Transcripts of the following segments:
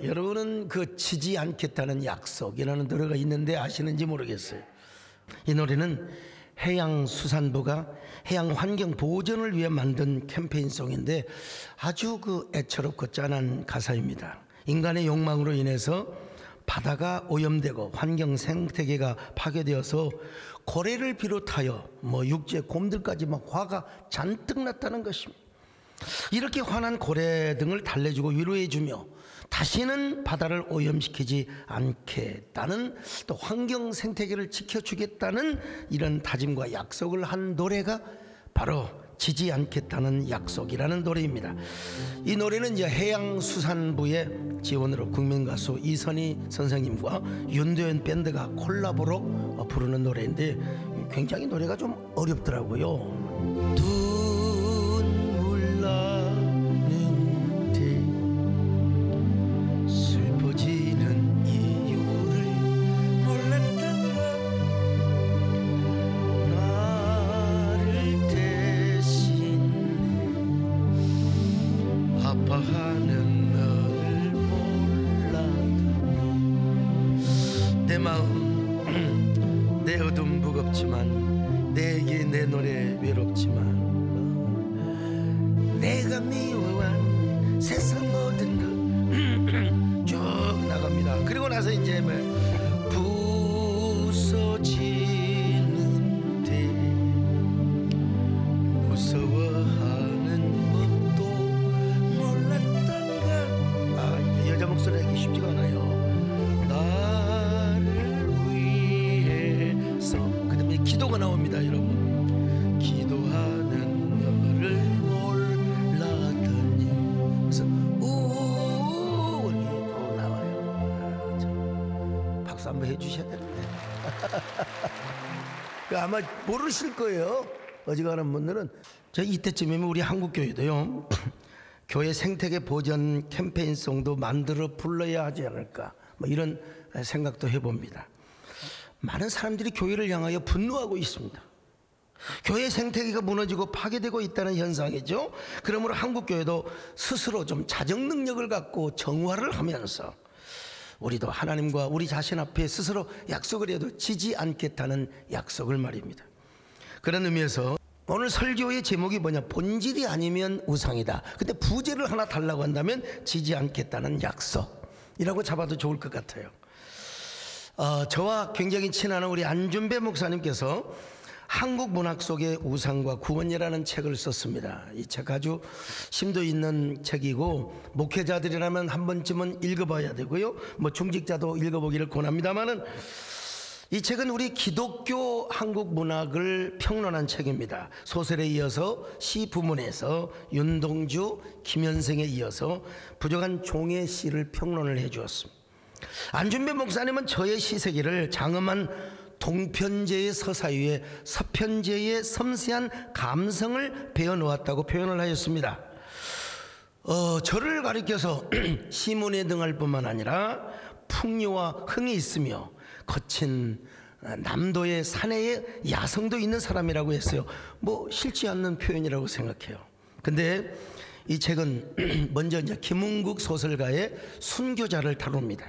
여러분은 그 지지 않겠다는 약속이라는 노래가 있는데 아시는지 모르겠어요. 이 노래는 해양수산부가 해양환경 보전을 위해 만든 캠페인송인데 아주 그 애처롭고 짠한 가사입니다. 인간의 욕망으로 인해서 바다가 오염되고 환경 생태계가 파괴되어서 고래를 비롯하여 육지의 곰들까지 막 화가 잔뜩 났다는 것입니다. 이렇게 화난 고래 등을 달래주고 위로해주며 다시는 바다를 오염시키지 않겠다는, 또 환경 생태계를 지켜주겠다는 이런 다짐과 약속을 한 노래가 바로 지지 않겠다는 약속이라는 노래입니다. 이 노래는 이제 해양수산부의 지원으로 국민가수 이선희 선생님과 윤도현 밴드가 콜라보로 부르는 노래인데 굉장히 노래가 좀 어렵더라고요. 눈물 나는데 슬퍼지는 이유를 몰랐던가 나를 대신해 아파하는 너를 몰랐더니 내 마음 내 어둠 무겁지만 내게 내 노래 외롭지만 내가 미워한 세상 모든 것 쭉 나갑니다. 그리고 나서 이제 부서지는데 무서워하는 법도 몰랐던가. 여자 목소리 하기 쉽지가 않아요. 나를 위해서. 그 다음에 기도가 나옵니다, 여러분. 기도하는 너를 몰랐더니. 그래서 또 나와요. 박수 한번 해주셔야 되는데. 아마 모르실 거예요. 어지간한 분들은. 저 이때쯤이면 우리 한국교회도요 교회 생태계 보전 캠페인송도 만들어 불러야 하지 않을까, 이런 생각도 해봅니다. 많은 사람들이 교회를 향하여 분노하고 있습니다. 교회 생태계가 무너지고 파괴되고 있다는 현상이죠. 그러므로 한국교회도 스스로 좀 자정 능력을 갖고 정화를 하면서 우리도 하나님과 우리 자신 앞에 스스로 약속을 해도 지지 않겠다는 약속을 말입니다. 그런 의미에서 오늘 설교의 제목이 뭐냐, 본질이 아니면 우상이다. 근데 부제를 하나 달라고 한다면 지지 않겠다는 약속이라고 잡아도 좋을 것 같아요. 저와 굉장히 친한 우리 안준배 목사님께서 한국 문학 속의 우상과 구원이라는 책을 썼습니다. 이 책 아주 심도 있는 책이고 목회자들이라면 한 번쯤은 읽어봐야 되고요, 중직자도 읽어보기를 권합니다만은 이 책은 우리 기독교 한국 문학을 평론한 책입니다. 소설에 이어서 시 부문에서 윤동주, 김현생에 이어서 부족한 종의 시를 평론을 해주었습니다. 안준배 목사님은 저의 시세기를 장엄한 동편제의 서사위에 서편제의 섬세한 감성을 배워놓았다고 표현을 하였습니다. 저를 가리켜서 시문에 등할 뿐만 아니라 풍요와 흥이 있으며 거친 남도의 사내의 야성도 있는 사람이라고 했어요. 싫지 않는 표현이라고 생각해요. 근데 이 책은 먼저 이제 김은국 소설가의 순교자를 다룹니다.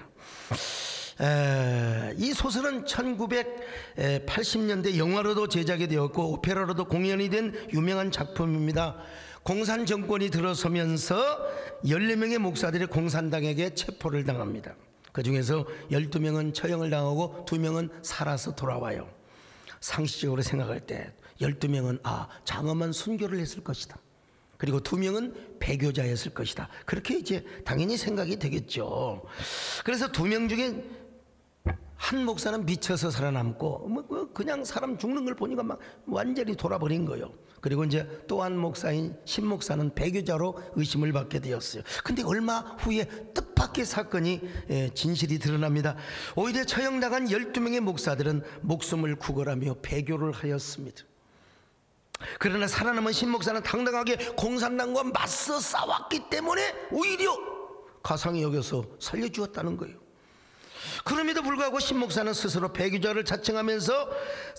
이 소설은 1980년대 영화로도 제작이 되었고 오페라로도 공연이 된 유명한 작품입니다. 공산 정권이 들어서면서 14명의 목사들이 공산당에게 체포를 당합니다. 그 중에서 12명은 처형을 당하고 2명은 살아서 돌아와요. 상식적으로 생각할 때 12명은 장엄한 순교를 했을 것이다. 그리고 2명은 배교자였을 것이다. 그렇게 이제 당연히 생각이 되겠죠. 그래서 2명 중에 한 목사는 미쳐서 살아남고 그냥 사람 죽는 걸 보니까 막 완전히 돌아버린 거예요. 그리고 이제 또 한 목사인 신 목사는 배교자로 의심을 받게 되었어요. 근데 얼마 후에 뜻밖의 사건이 진실이 드러납니다. 오히려 처형당한 12명의 목사들은 목숨을 구걸하며 배교를 하였습니다. 그러나 살아남은 신 목사는 당당하게 공산당과 맞서 싸웠기 때문에 오히려 가상히 여겨서 살려주었다는 거예요. 그럼에도 불구하고 신 목사는 스스로 배교자를 자칭하면서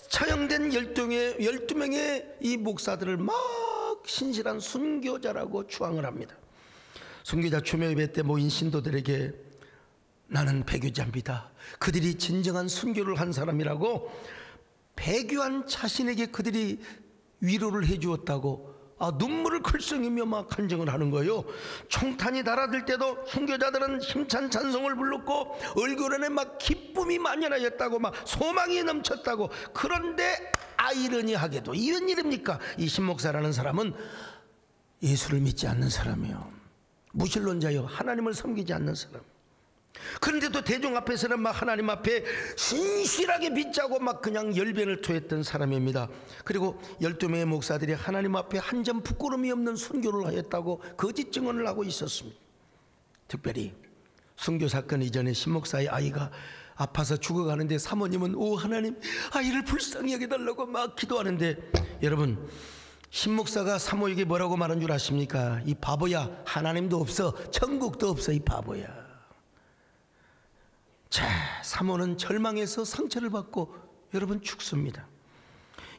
처형된 12명의 이 목사들을 막 신실한 순교자라고 추앙을 합니다. 순교자 추모 예배 때 모인 신도들에게 나는 배교자입니다. 그들이 진정한 순교를 한 사람이라고 배교한 자신에게 그들이 위로를 해주었다고 눈물을 글썽이며 막 간증을 하는 거예요. 총탄이 달아들 때도 순교자들은 힘찬 찬송을 불렀고 얼굴에 막 기쁨이 만연하였다고, 막 소망이 넘쳤다고. 그런데 아이러니하게도 이런 일입니까? 이 신목사라는 사람은 예수를 믿지 않는 사람이요, 무신론자요, 하나님을 섬기지 않는 사람. 그런데도 대중 앞에서는 막 하나님 앞에 신실하게 빗자고 막 그냥 열변을 토했던 사람입니다. 그리고 12명의 목사들이 하나님 앞에 한 점 부끄러움이 없는 순교를 하였다고 거짓 증언을 하고 있었습니다. 특별히 순교 사건 이전에 신목사의 아이가 아파서 죽어가는데 사모님은 오 하나님 아이를 불쌍히 여겨달라고 막 기도하는데, 여러분 신목사가 사모에게 뭐라고 말한 줄 아십니까? 이 바보야, 하나님도 없어, 천국도 없어, 이 바보야. 자, 사모는 절망해서 상처를 받고 여러분 죽습니다.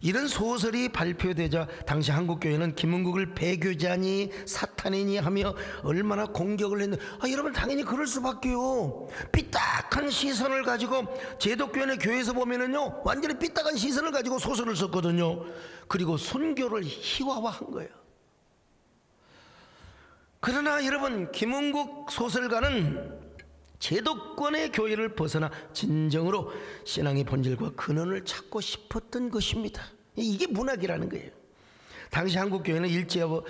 이런 소설이 발표되자 당시 한국교회는 김은국을 배교자니 사탄이니 하며 얼마나 공격을 했는데, 여러분 당연히 그럴 수밖에요. 삐딱한 시선을 가지고, 제독교회는 교회에서 보면은요 완전히 삐딱한 시선을 가지고 소설을 썼거든요. 그리고 순교를 희화화한 거예요. 그러나 여러분 김은국 소설가는 제도권의 교회를 벗어나 진정으로 신앙의 본질과 근원을 찾고 싶었던 것입니다. 이게 문학이라는 거예요. 당시 한국 교회는 일제와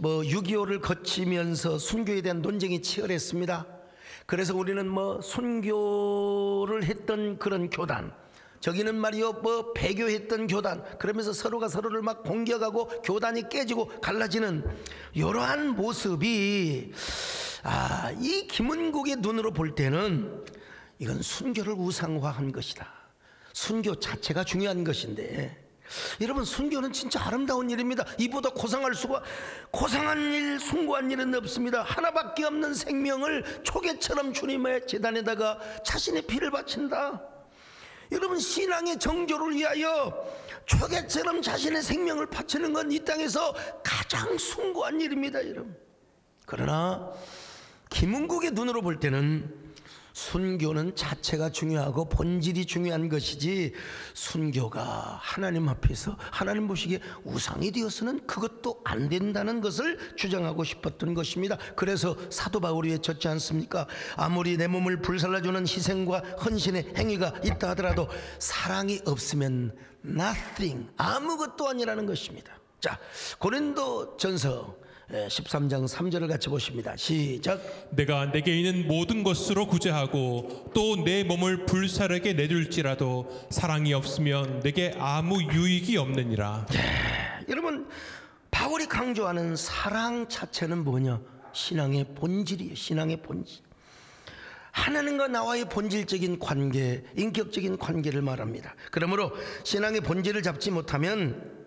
6.25를 거치면서 순교에 대한 논쟁이 치열했습니다. 그래서 우리는 순교를 했던 그런 교단, 저기는 말이요 배교했던 교단, 그러면서 서로가 서로를 막 공격하고 교단이 깨지고 갈라지는 이러한 모습이 이 김은국의 눈으로 볼 때는 이건 순교를 우상화한 것이다. 순교 자체가 중요한 것인데, 여러분 순교는 진짜 아름다운 일입니다. 이보다 고상한 일, 숭고한 일은 없습니다. 하나밖에 없는 생명을 초계처럼 주님의 제단에다가 자신의 피를 바친다. 여러분 신앙의 정조를 위하여 초계처럼 자신의 생명을 바치는 건 이 땅에서 가장 숭고한 일입니다, 여러분. 그러나 김은국의 눈으로 볼 때는 순교는 자체가 중요하고 본질이 중요한 것이지, 순교가 하나님 앞에서 하나님 보시기에 우상이 되어서는 그것도 안 된다는 것을 주장하고 싶었던 것입니다. 그래서 사도 바울이 외쳤지 않습니까? 아무리 내 몸을 불살라주는 희생과 헌신의 행위가 있다 하더라도 사랑이 없으면 nothing, 아무것도 아니라는 것입니다. 자, 고린도 전서 13장 3절을 같이 보십니다. 시작. 내가 내게 있는 모든 것으로 구제하고 또 내 몸을 불사르게 내줄지라도 사랑이 없으면 내게 아무 유익이 없느니라. 여러분 바울이 강조하는 사랑 자체는 뭐냐? 신앙의 본질이에요. 신앙의 본질. 하나님과 나와의 본질적인 관계, 인격적인 관계를 말합니다. 그러므로 신앙의 본질을 잡지 못하면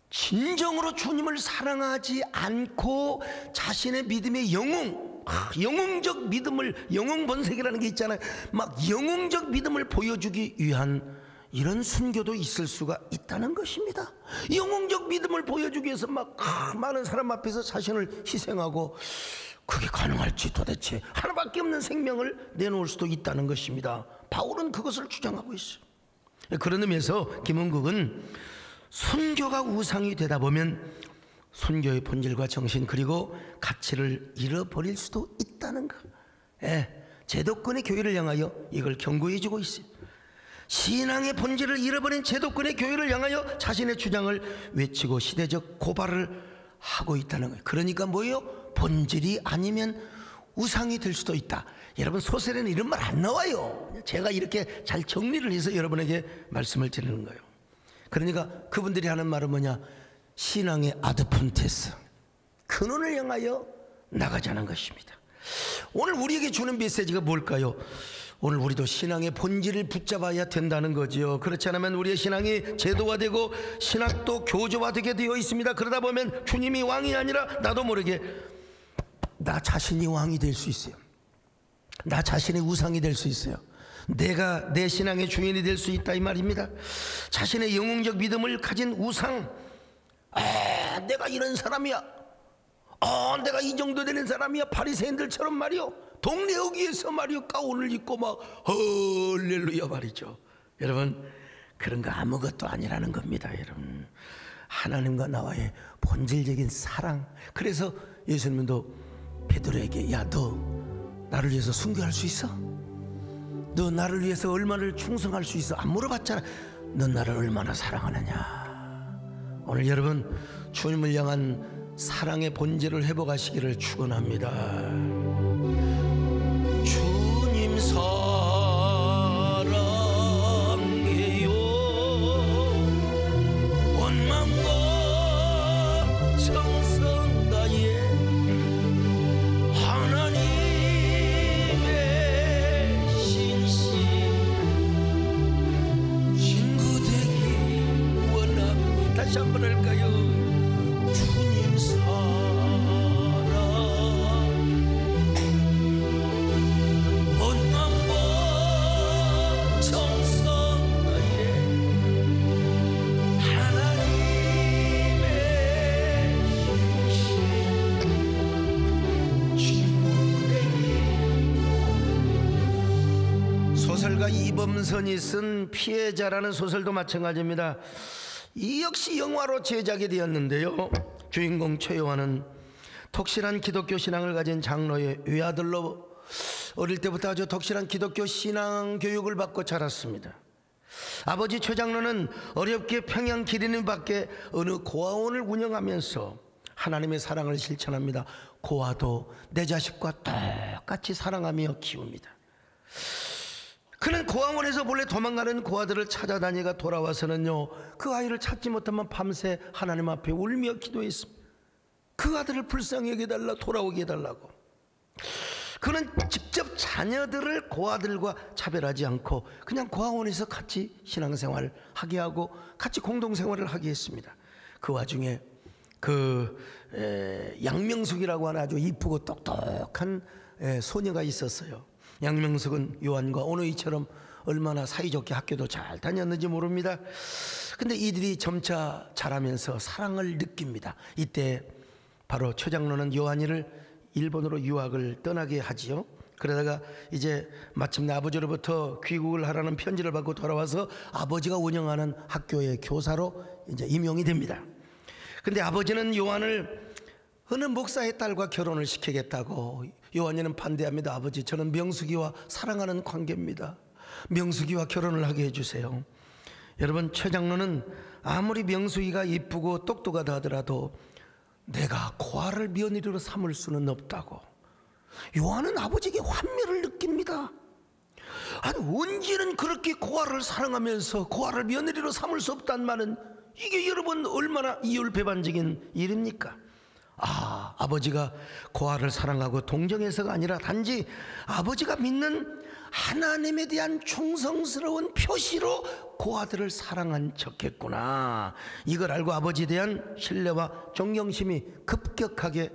진정으로 주님을 사랑하지 않고 자신의 믿음의 영웅적 믿음을, 영웅 본색이라는 게 있잖아요. 막 영웅적 믿음을 보여주기 위한 이런 순교도 있을 수가 있다는 것입니다. 영웅적 믿음을 보여주기 위해서 막 많은 사람 앞에서 자신을 희생하고, 그게 가능할지 도대체 하나밖에 없는 생명을 내놓을 수도 있다는 것입니다. 바울은 그것을 주장하고 있어요. 그런 의미에서 김은국은 순교가 우상이 되다 보면 순교의 본질과 정신 그리고 가치를 잃어버릴 수도 있다는 것, 제도권의 교회를 향하여 이걸 경고해주고 있어요. 신앙의 본질을 잃어버린 제도권의 교회를 향하여 자신의 주장을 외치고 시대적 고발을 하고 있다는 거예요. 그러니까 뭐예요? 본질이 아니면 우상이 될 수도 있다. 여러분 소설에는 이런 말 안 나와요. 제가 이렇게 잘 정리를 해서 여러분에게 말씀을 드리는 거예요. 그러니까 그분들이 하는 말은 뭐냐? 신앙의 아드폰테스, 근원을 향하여 나가자는 것입니다. 오늘 우리에게 주는 메시지가 뭘까요? 오늘 우리도 신앙의 본질을 붙잡아야 된다는 거지요. 그렇지 않으면 우리의 신앙이 제도화되고 신학도 교조화되게 되어 있습니다. 그러다 보면 주님이 왕이 아니라 나도 모르게 나 자신이 왕이 될 수 있어요. 나 자신의 우상이 될 수 있어요. 내가 내 신앙의 주인이 될 수 있다 이 말입니다. 자신의 영웅적 믿음을 가진 우상, 내가 이런 사람이야, 내가 이 정도 되는 사람이야, 바리새인들처럼 말이요, 동네 어귀에서 말이요 가운을 입고 막 할렐루야 말이죠. 여러분, 그런 거 아무것도 아니라는 겁니다. 여러분, 하나님과 나와의 본질적인 사랑. 그래서 예수님도 베드로에게, 야, 너 나를 위해서 순교할 수 있어? 너 나를 위해서 얼마나 충성할 수 있어? 안 물어봤잖아. 넌 나를 얼마나 사랑하느냐. 오늘 여러분, 주님을 향한 사랑의 본질을 회복하시기를 축원합니다. 주님 사랑해요. 원망과 정성 다해 하나님의 신심 친구 되기 원합니다. 다시 한번 할까요? 주님 사랑 원망과 정성 다해 하나님의 신심 친구 되기. 소설가 이범선이 쓴 피해자라는 소설도 마찬가지입니다. 이 역시 영화로 제작이 되었는데요, 주인공 최요한은 독실한 기독교 신앙을 가진 장로의 외아들로 어릴 때부터 아주 독실한 기독교 신앙 교육을 받고 자랐습니다. 아버지 최 장로는 어렵게 평양 기린을 밖에 어느 고아원을 운영하면서 하나님의 사랑을 실천합니다. 고아도 내 자식과 똑같이 사랑하며 키웁니다. 그는 고아원에서 몰래 도망가는 고아들을 찾아다니가 돌아와서는요, 그 아이를 찾지 못하면 밤새 하나님 앞에 울며 기도했습니다. 그 아들을 불쌍히 여겨달라, 돌아오게 해달라고. 그는 직접 자녀들을 고아들과 차별하지 않고 그냥 고아원에서 같이 신앙생활을 하게 하고 같이 공동생활을 하게 했습니다. 그 와중에 양명숙이라고 하는 아주 이쁘고 똑똑한 소녀가 있었어요. 양명숙은 요한과 오누이처럼 얼마나 사이좋게 학교도 잘 다녔는지 모릅니다. 근데 이들이 점차 자라면서 사랑을 느낍니다. 이때 바로 최 장로는 요한이를 일본으로 유학을 떠나게 하지요. 그러다가 이제 마침내 아버지로부터 귀국을 하라는 편지를 받고 돌아와서 아버지가 운영하는 학교의 교사로 이제 임용이 됩니다. 근데 아버지는 요한을 어느 목사의 딸과 결혼을 시키겠다고. 요한이는 반대합니다. 아버지, 저는 명숙이와 사랑하는 관계입니다. 명숙이와 결혼을 하게 해주세요. 여러분, 최 장로는 아무리 명숙이가 이쁘고 똑똑하다 하더라도 내가 고아를 며느리로 삼을 수는 없다고. 요한은 아버지에게 환멸을 느낍니다. 아니, 언제는 그렇게 고아를 사랑하면서 고아를 며느리로 삼을 수 없단 말은 이게 여러분 얼마나 이율배반적인 일입니까? 아버지가 고아를 사랑하고 동정해서가 아니라 단지 아버지가 믿는 하나님에 대한 충성스러운 표시로 고아들을 사랑한 척했구나. 이걸 알고 아버지에 대한 신뢰와 존경심이 급격하게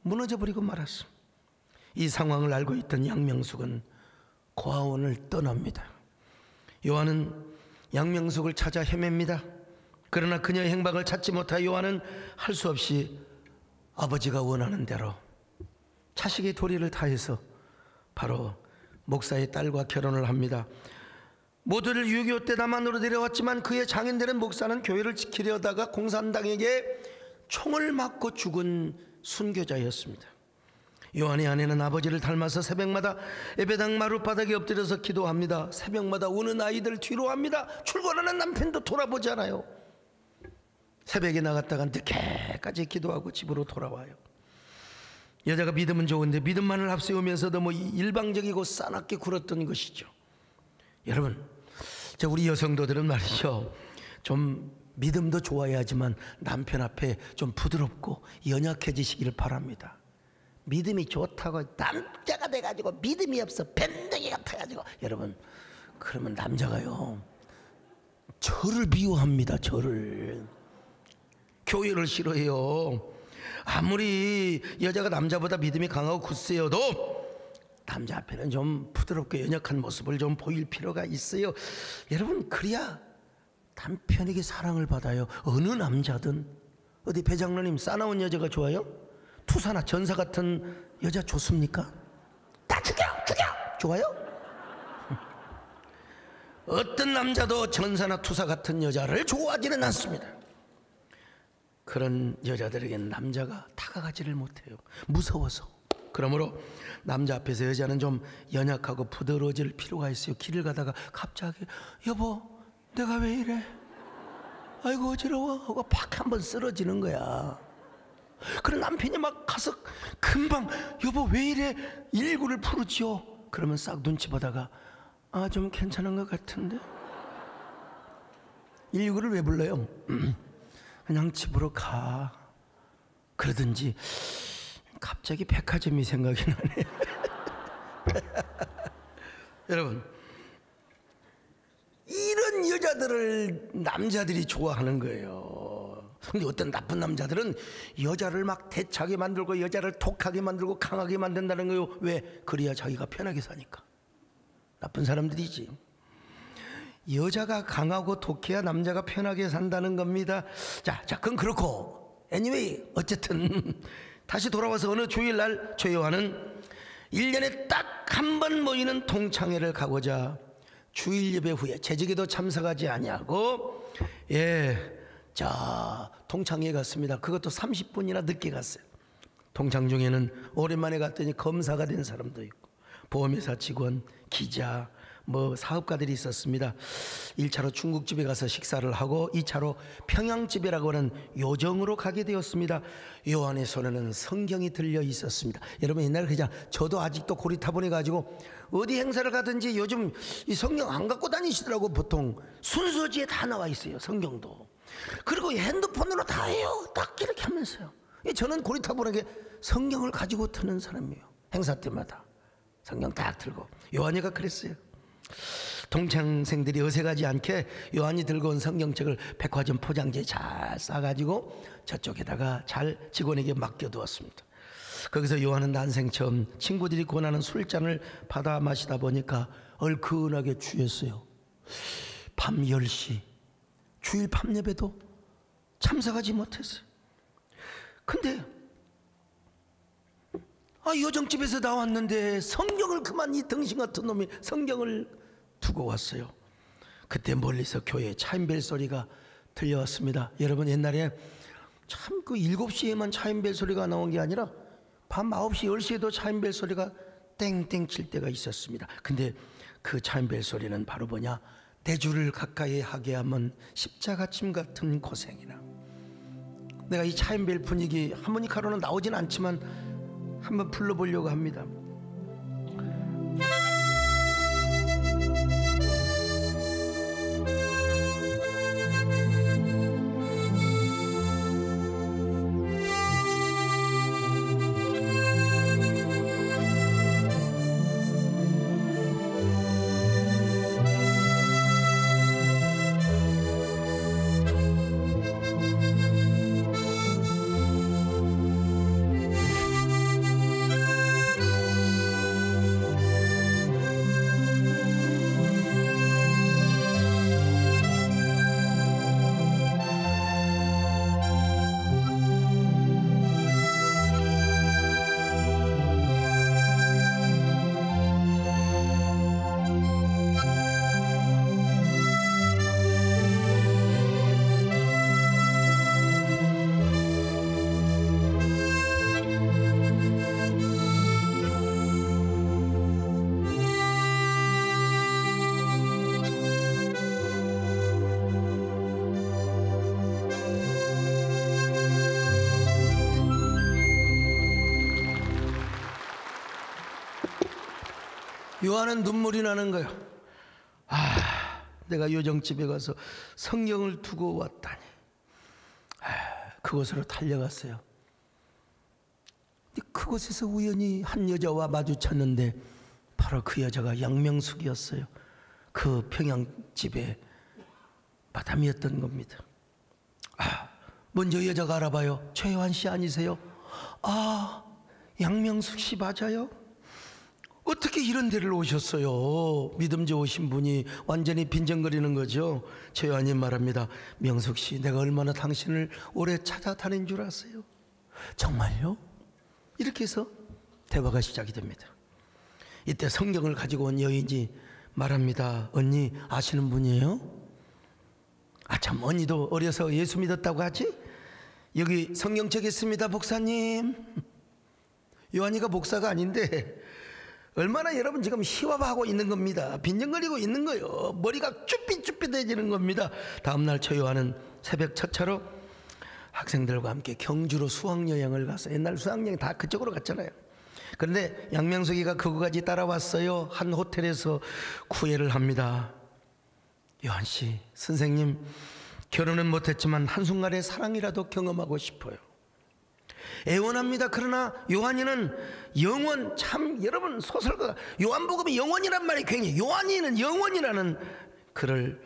무너져버리고 말았습니다. 이 상황을 알고 있던 양명숙은 고아원을 떠납니다. 요한은 양명숙을 찾아 헤맵니다. 그러나 그녀의 행방을 찾지 못하여 요한은 할 수 없이 아버지가 원하는 대로 자식의 도리를 다해서 바로 목사의 딸과 결혼을 합니다. 모두를 6.25 때 남한으로 데려왔지만 그의 장인되는 목사는 교회를 지키려다가 공산당에게 총을 맞고 죽은 순교자였습니다. 요한의 아내는 아버지를 닮아서 새벽마다 예배당 마룻바닥에 엎드려서 기도합니다. 새벽마다 우는 아이들 뒤로 합니다. 출근하는 남편도 돌아보지 않아요. 새벽에 나갔다가 늦게까지 기도하고 집으로 돌아와요. 여자가 믿음은 좋은데 믿음만을 앞세우면서도 뭐 일방적이고 싸납게 굴었던 것이죠. 여러분, 우리 여성도들은 말이죠, 좀 믿음도 좋아야 하지만 남편 앞에 좀 부드럽고 연약해지시기를 바랍니다. 믿음이 좋다고 남자가 돼가지고 믿음이 없어 밴댕이 같아가지고, 여러분, 그러면 남자가요 저를 미워합니다. 저를. 교회를 싫어해요. 아무리 여자가 남자보다 믿음이 강하고 굳세어도 남자 앞에는 좀 부드럽고 연약한 모습을 좀 보일 필요가 있어요. 여러분, 그래야 남편에게 사랑을 받아요. 어느 남자든. 어디 배장로님, 싸나운 여자가 좋아요? 투사나 전사 같은 여자 좋습니까? 다 죽여! 죽여! 좋아요? 어떤 남자도 전사나 투사 같은 여자를 좋아하지는 않습니다. 그런 여자들에게는 남자가 다가가지를 못해요. 무서워서. 그러므로 남자 앞에서 여자는 좀 연약하고 부드러워질 필요가 있어요. 길을 가다가 갑자기 여보 내가 왜 이래? 아이고 어지러워 하고 팍 한번 쓰러지는 거야. 그런 남편이 막 가서 금방 여보 왜 이래? 119를 부르지요. 그러면 싹 눈치 보다가 아 좀 괜찮은 것 같은데 119를 왜 불러요? 그냥 집으로 가 그러든지 갑자기 백화점이 생각이 나네. 여러분 이런 여자들을 남자들이 좋아하는 거예요. 근데 어떤 나쁜 남자들은 여자를 막 대차게 만들고 여자를 독하게 만들고 강하게 만든다는 거예요. 왜? 그래야 자기가 편하게 사니까. 나쁜 사람들이지. 여자가 강하고 독해야 남자가 편하게 산다는 겁니다. 자, 그건 그렇고 anyway 어쨌든 다시 돌아와서 어느 주일날 최요한은 1년에 딱 한 번 모이는 동창회를 가고자 주일 예배 후에 재직에도 참석하지 아니하고 동창회에 갔습니다. 그것도 30분이나 늦게 갔어요. 동창 중에는 오랜만에 갔더니 검사가 된 사람도 있고 보험회사 직원, 기자, 사업가들이 있었습니다. 1차로 중국집에 가서 식사를 하고 2차로 평양집이라고 하는 요정으로 가게 되었습니다. 요한의 손에는 성경이 들려 있었습니다. 여러분 옛날에 그냥 저도 아직도 고리타분해 가지고 어디 행사를 가든지 요즘 이 성경 안 갖고 다니시더라고. 보통 순서지에 다 나와 있어요. 성경도. 그리고 핸드폰으로 다 해요. 딱 이렇게 하면서요. 저는 고리타분하게 성경을 가지고 트는 사람이에요. 행사 때마다 성경 딱 들고. 요한이가 그랬어요. 동창생들이 어색하지 않게 요한이 들고 온 성경책을 백화점 포장지에 잘 싸가지고 저쪽에다가 잘 직원에게 맡겨두었습니다. 거기서 요한은 난생 처음 친구들이 권하는 술잔을 받아 마시다 보니까 얼큰하게 취했어요. 밤 10시 주일 밤 예배도 참석하지 못했어요. 근데 요정집에서 나왔는데 성경을 그만 이 등신 같은 놈이 성경을 두고 왔어요. 그때 멀리서 교회에 차인벨 소리가 들려왔습니다. 여러분 옛날에 참 그 7시에만 차인벨 소리가 나온 게 아니라 밤 9시 10시에도 차인벨 소리가 땡땡 칠 때가 있었습니다. 근데 그 차인벨 소리는 바로 뭐냐, 내 주를 가까이 하게 하면 십자가짐 같은 고생이나. 내가 이 차인벨 분위기 하모니카로는 나오진 않지만 한번 불러보려고 합니다. 요한은 눈물이 나는 거예요. 내가 요정집에 가서 성경을 두고 왔다니. 그곳으로 달려갔어요. 그곳에서 우연히 한 여자와 마주쳤는데 바로 그 여자가 양명숙이었어요. 그 평양집의 마담이었던 겁니다. 먼저 여자가 알아봐요. 최요한 씨 아니세요? 양명숙 씨 맞아요? 어떻게 이런 데를 오셨어요? 믿음 좋으신 분이 완전히 빈정거리는 거죠. 최요한님 말합니다. 명숙 씨, 내가 얼마나 당신을 오래 찾아다닌 줄 아세요? 정말요? 이렇게 해서 대화가 시작이 됩니다. 이때 성경을 가지고 온 여인이 말합니다. 언니 아시는 분이에요? 참 언니도 어려서 예수 믿었다고 하지? 여기 성경책에 있습니다 목사님. 요한이가 목사가 아닌데 얼마나 여러분 지금 희화화하고 있는 겁니다. 빈정거리고 있는 거예요. 머리가 쭈삣쭈삣해지는 겁니다. 다음날 저 요한은 새벽 첫차로 학생들과 함께 경주로 수학여행을 가서, 옛날 수학여행 다 그쪽으로 갔잖아요. 그런데 양명석이가 그거까지 따라왔어요. 한 호텔에서 구애를 합니다. 요한씨, 선생님 결혼은 못했지만 한순간의 사랑이라도 경험하고 싶어요. 애원합니다. 그러나 요한이는 영원, 참 여러분 소설가 요한복음이 영원이란 말이 굉장히, 요한이는 영원이라는 글을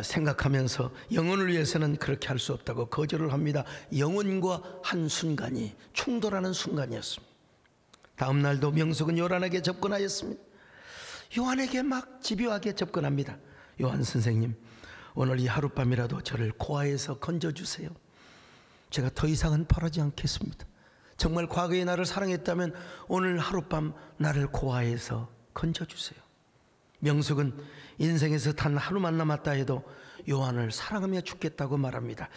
생각하면서 영혼을 위해서는 그렇게 할 수 없다고 거절을 합니다. 영혼과 한순간이 충돌하는 순간이었습니다. 다음 날도 명숙은 요한에게 접근하였습니다. 요한에게 막 집요하게 접근합니다. 요한 선생님, 오늘 이 하룻밤이라도 저를 고아에서 건져주세요. 제가 더 이상은 바라지 않겠습니다. 정말 과거에 나를 사랑했다면 오늘 하룻밤 나를 고아에서 건져주세요. 명숙은 인생에서 단 하루만 남았다 해도 요한을 사랑하며 죽겠다고 말합니다.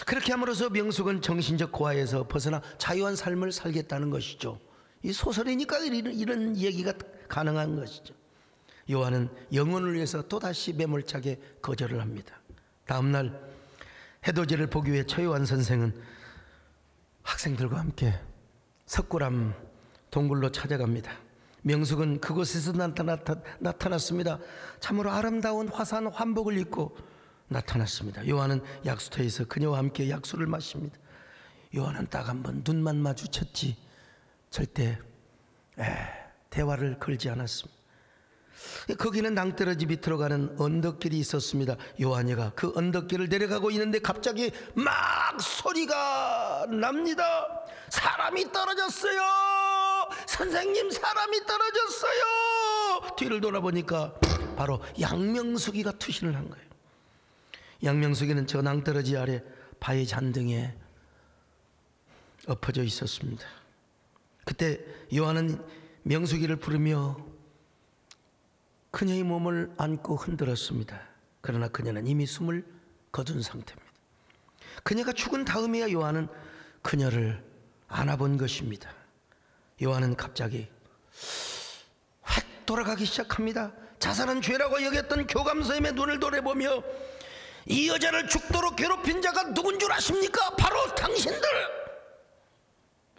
그렇게 함으로써 명숙은 정신적 고아에서 벗어나 자유한 삶을 살겠다는 것이죠. 이 소설이니까 이런 얘기가 가능한 것이죠. 요한은 영혼을 위해서 또다시 매몰차게 거절을 합니다. 다음날 해돋이를 보기 위해 처요한 선생은 학생들과 함께 석굴암 동굴로 찾아갑니다. 명숙은 그곳에서 나타났습니다. 참으로 아름다운 화사한 환복을 입고 나타났습니다. 요한은 약수터에서 그녀와 함께 약수를 마십니다. 요한은 딱 한 번 눈만 마주쳤지 절대 대화를 걸지 않았습니다. 거기는 낭떠러지 밑으로 가는 언덕길이 있었습니다. 요한이가 그 언덕길을 내려가고 있는데 갑자기 막 소리가 납니다. 사람이 떨어졌어요. 선생님, 사람이 떨어졌어요. 뒤를 돌아보니까 바로 양명숙이가 투신을 한 거예요. 양명숙이는 저 낭떠러지 아래 바위 잔등에 엎어져 있었습니다. 그때 요한은 명숙이를 부르며 그녀의 몸을 안고 흔들었습니다. 그러나 그녀는 이미 숨을 거둔 상태입니다. 그녀가 죽은 다음에야 요한은 그녀를 안아본 것입니다. 요한은 갑자기 확 돌아가기 시작합니다. 자살은 죄라고 여겼던 교감선생님의 눈을 돌아보며 이 여자를 죽도록 괴롭힌 자가 누군 줄 아십니까? 바로 당신들!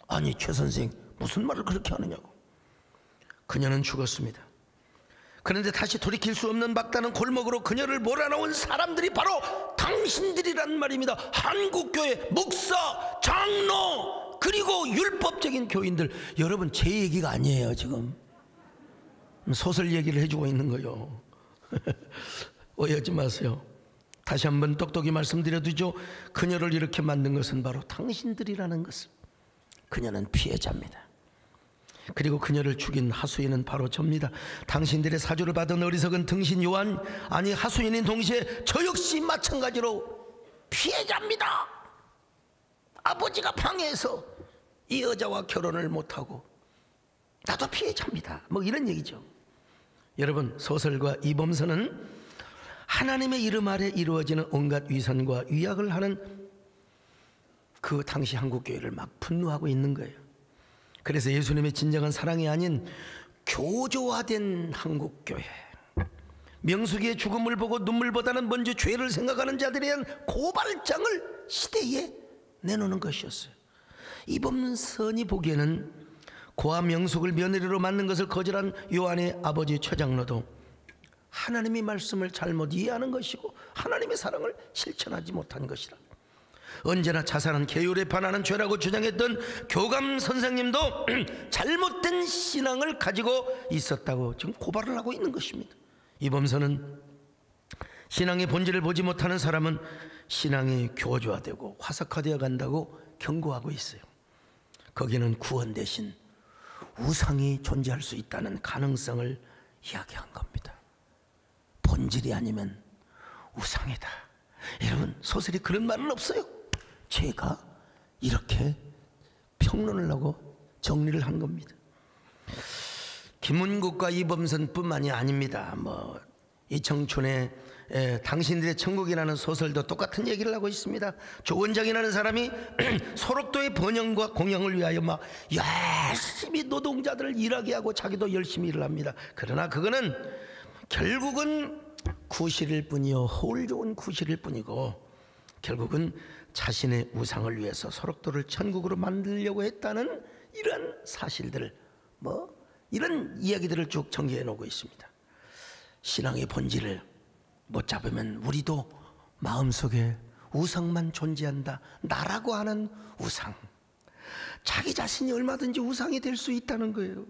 아니 최 선생 무슨 말을 그렇게 하느냐고. 그녀는 죽었습니다. 그런데 다시 돌이킬 수 없는 막다른 골목으로 그녀를 몰아넣은 사람들이 바로 당신들이란 말입니다. 한국교회 목사, 장로, 그리고 율법적인 교인들. 여러분 제 얘기가 아니에요. 지금 소설 얘기를 해주고 있는 거예요. 오해하지 마세요. 다시 한번 똑똑히 말씀드려두죠. 그녀를 이렇게 만든 것은 바로 당신들이라는 것을. 그녀는 피해자입니다. 그리고 그녀를 죽인 하수인은 바로 접니다. 당신들의 사주를 받은 어리석은 등신 요한, 아니 하수인인 동시에 저 역시 마찬가지로 피해자입니다. 아버지가 방해해서 이 여자와 결혼을 못하고 나도 피해자입니다. 뭐 이런 얘기죠. 여러분, 소설가 이범선은 하나님의 이름 아래 이루어지는 온갖 위선과 위약을 하는 그 당시 한국교회를 막 분노하고 있는 거예요. 그래서 예수님의 진정한 사랑이 아닌 교조화된 한국교회, 명숙이의 죽음을 보고 눈물보다는 먼저 죄를 생각하는 자들에 대한 고발장을 시대에 내놓는 것이었어요. 이범선이 보기에는 고아 명숙을 며느리로 맞는 것을 거절한 요한의 아버지 최장로도 하나님의 말씀을 잘못 이해하는 것이고 하나님의 사랑을 실천하지 못한 것이라. 언제나 자살은 계율에 반하는 죄라고 주장했던 교감 선생님도 잘못된 신앙을 가지고 있었다고 지금 고발을 하고 있는 것입니다. 이범선은 신앙의 본질을 보지 못하는 사람은 신앙이 교조화되고 화석화되어 간다고 경고하고 있어요. 거기는 구원 대신 우상이 존재할 수 있다는 가능성을 이야기한 겁니다. 본질이 아니면 우상이다. 여러분, 소설이 그런 말은 없어요. 제가 이렇게 평론을 하고 정리를 한 겁니다. 김은국과 이범선뿐만이 아닙니다. 이청춘의 당신들의 천국이라는 소설도 똑같은 얘기를 하고 있습니다. 조원장이라는 사람이 소록도의 번영과 공영을 위하여 막 열심히 노동자들을 일하게 하고 자기도 열심히 일을 합니다. 그러나 그거는 결국은 구실일 뿐이요, 허울 좋은 구실일 뿐이고, 결국은 자신의 우상을 위해서 소록도를 천국으로 만들려고 했다는 이런 사실들을, 이런 이야기들을 쭉 전개해 놓고 있습니다. 신앙의 본질을 못 잡으면 우리도 마음속에 우상만 존재한다, 나라고 하는 우상, 자기 자신이 얼마든지 우상이 될 수 있다는 거예요.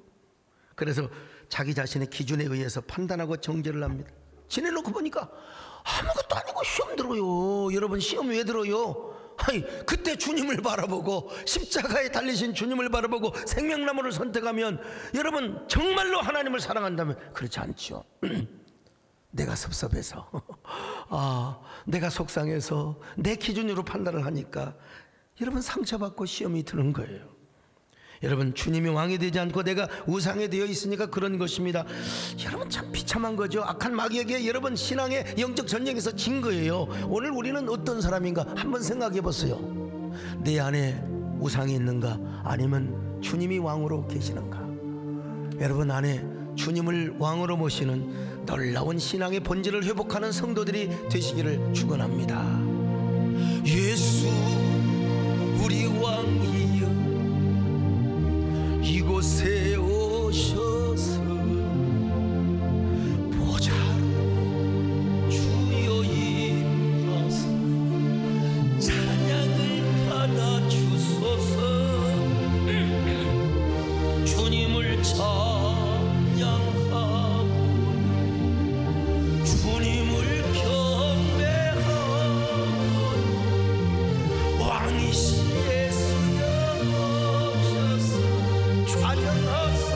그래서 자기 자신의 기준에 의해서 판단하고 정죄를 합니다. 지내놓고 보니까 아무것도 아니고 시험 들어요. 여러분, 시험 왜 들어요? 그때 주님을 바라보고 십자가에 달리신 주님을 바라보고 생명나무를 선택하면, 여러분 정말로 하나님을 사랑한다면 그렇지 않죠. 내가 섭섭해서 내가 속상해서 내 기준으로 판단을 하니까 여러분 상처받고 시험이 드는 거예요. 여러분, 주님이 왕이 되지 않고 내가 우상이 되어 있으니까 그런 것입니다. 여러분, 참 비참한 거죠. 악한 마귀에게 여러분 신앙의 영적 전쟁에서 진 거예요. 오늘 우리는 어떤 사람인가 한번 생각해 보세요. 내 안에 우상이 있는가, 아니면 주님이 왕으로 계시는가? 여러분 안에 주님을 왕으로 모시는 놀라운 신앙의 본질을 회복하는 성도들이 되시기를 축원합니다. 예수 우리 왕이여 이곳에 오셔서 보좌로 주여 임하사 찬양을 받아 주소서. 주님을 찬양하오니 주님을 경배하오니 왕이신 예수여 오셔서 찬양하사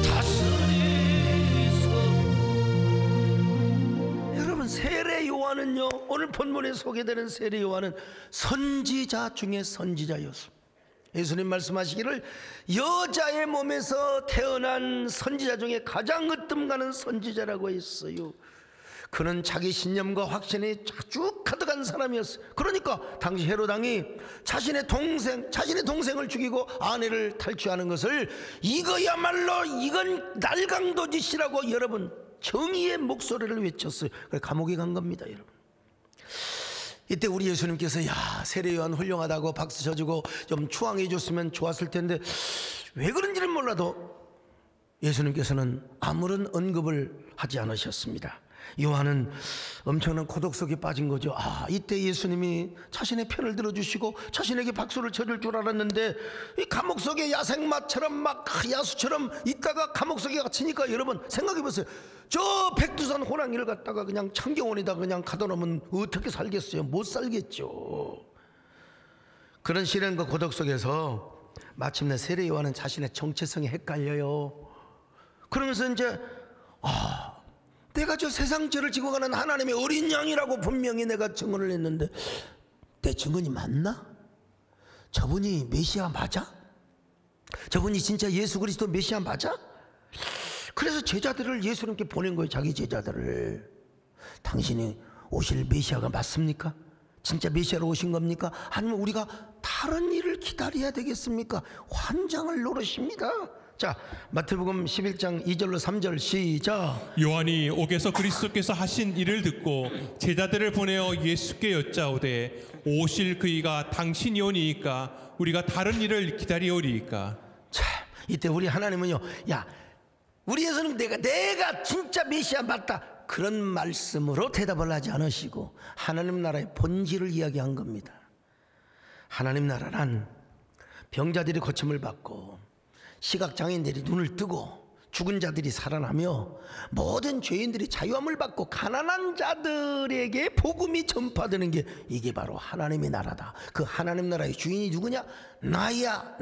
다스리소. 여러분, 세례 요한은요, 오늘 본문에 소개되는 세례 요한은 선지자 중에 선지자였습니다. 예수님 말씀하시기를 여자의 몸에서 태어난 선지자 중에 가장 으뜸가는 선지자라고 했어요. 그는 자기 신념과 확신이 아주 가득한 사람이었어요. 그러니까 당시 헤로당이 자신의 동생을 죽이고 아내를 탈취하는 것을 이거야말로 이건 날강도짓이라고 여러분 정의의 목소리를 외쳤어요. 그래서 감옥에 간 겁니다. 여러분, 이때 우리 예수님께서 세례 요한 훌륭하다고 박수 쳐주고 좀 추앙해 줬으면 좋았을 텐데 왜 그런지는 몰라도 예수님께서는 아무런 언급을 하지 않으셨습니다. 요한은 엄청난 고독 속에 빠진 거죠. 이때 예수님이 자신의 편을 들어주시고 자신에게 박수를 쳐줄 줄 알았는데 이 감옥 속에 야생마처럼 막 야수처럼 있다가 감옥 속에 갇히니까 여러분 생각해 보세요. 저 백두산 호랑이를 갖다가 그냥 청경원에다 그냥 가둬놓으면 어떻게 살겠어요? 못 살겠죠. 그런 시련과 고독 속에서 마침내 세례 요한은 자신의 정체성이 헷갈려요. 그러면서 이제 내가 저 세상 죄를 지고 가는 하나님의 어린 양이라고 분명히 내가 증언을 했는데 내 증언이 맞나? 저분이 메시아 맞아? 저분이 진짜 예수 그리스도 메시아 맞아? 그래서 제자들을 예수님께 보낸 거예요. 자기 제자들을. 당신이 오실 메시아가 맞습니까? 진짜 메시아로 오신 겁니까? 아니면 우리가 다른 일을 기다려야 되겠습니까? 환장을 노릇입니다. 자, 마태복음 11장 2절로 3절 시작. 요한이 옥에서 그리스도께서 하신 일을 듣고 제자들을 보내어 예수께 여짜오되 오실 그이가 당신이오니이까 우리가 다른 일을 기다리오리이까. 자, 이때 우리 하나님은요, 우리 예수님 내가 진짜 메시아 맞다, 그런 말씀으로 대답을 하지 않으시고 하나님 나라의 본질을 이야기한 겁니다. 하나님 나라란 병자들이 고침을 받고 시각장애인들이 눈을 뜨고 죽은 자들이 살아나며 모든 죄인들이 자유함을 받고 가난한 자들에게 복음이 전파되는 게 이게 바로 하나님의 나라다. 그 하나님 나라의 주인이 누구냐? 나야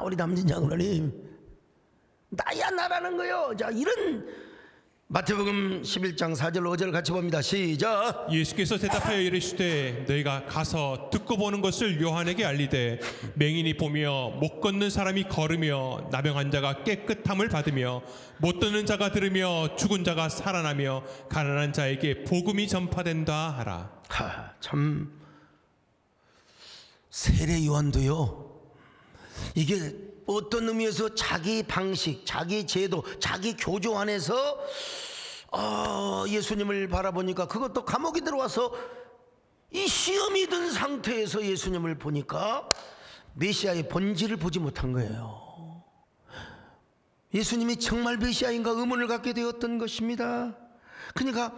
우리 남진 장로님 나야 나라는 거요. 자, 이런 마태복음 11장 4절 5절 같이 봅니다. 시작. 예수께서 대답하여 이르시되 너희가 가서 듣고 보는 것을 요한에게 알리되 맹인이 보며 못 걷는 사람이 걸으며 나병 환자가 깨끗함을 받으며 못 듣는 자가 들으며 죽은 자가 살아나며 가난한 자에게 복음이 전파된다 하라. 참 세례 요한도요, 이게 어떤 의미에서 자기 방식, 자기 제도, 자기 교조 안에서 예수님을 바라보니까, 그것도 감옥에 들어와서 이 시험이 든 상태에서 예수님을 보니까 메시아의 본질을 보지 못한 거예요. 예수님이 정말 메시아인가 의문을 갖게 되었던 것입니다. 그러니까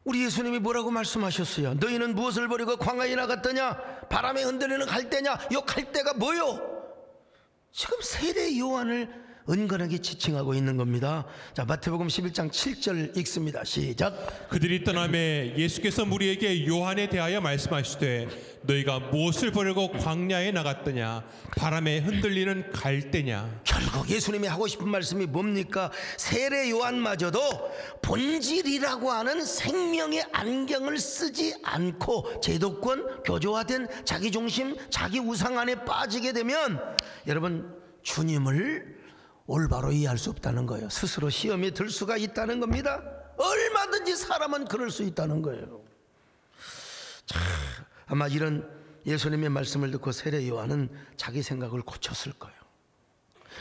우리 예수님이 뭐라고 말씀하셨어요? 너희는 무엇을 버리고 광야에 나갔더냐? 바람에 흔들리는 갈대냐? 요 갈대가 뭐요? 지금 세례 요한을 은근하게 지칭하고 있는 겁니다. 자, 마태복음 11장 7절 읽습니다. 시작. 그들이 떠나매 예수께서 무리에게 요한에 대하여 말씀하시되 너희가 무엇을 버리고 광야에 나갔더냐? 바람에 흔들리는 갈대냐? 결국 예수님이 하고 싶은 말씀이 뭡니까? 세례 요한마저도 본질이라고 하는 생명의 안경을 쓰지 않고 제도권, 교조화된 자기중심, 자기 우상 안에 빠지게 되면 여러분, 주님을 올바로 이해할 수 없다는 거예요. 스스로 시험에 들 수가 있다는 겁니다. 얼마든지 사람은 그럴 수 있다는 거예요. 자, 아마 이런 예수님의 말씀을 듣고 세례 요한은 자기 생각을 고쳤을 거예요.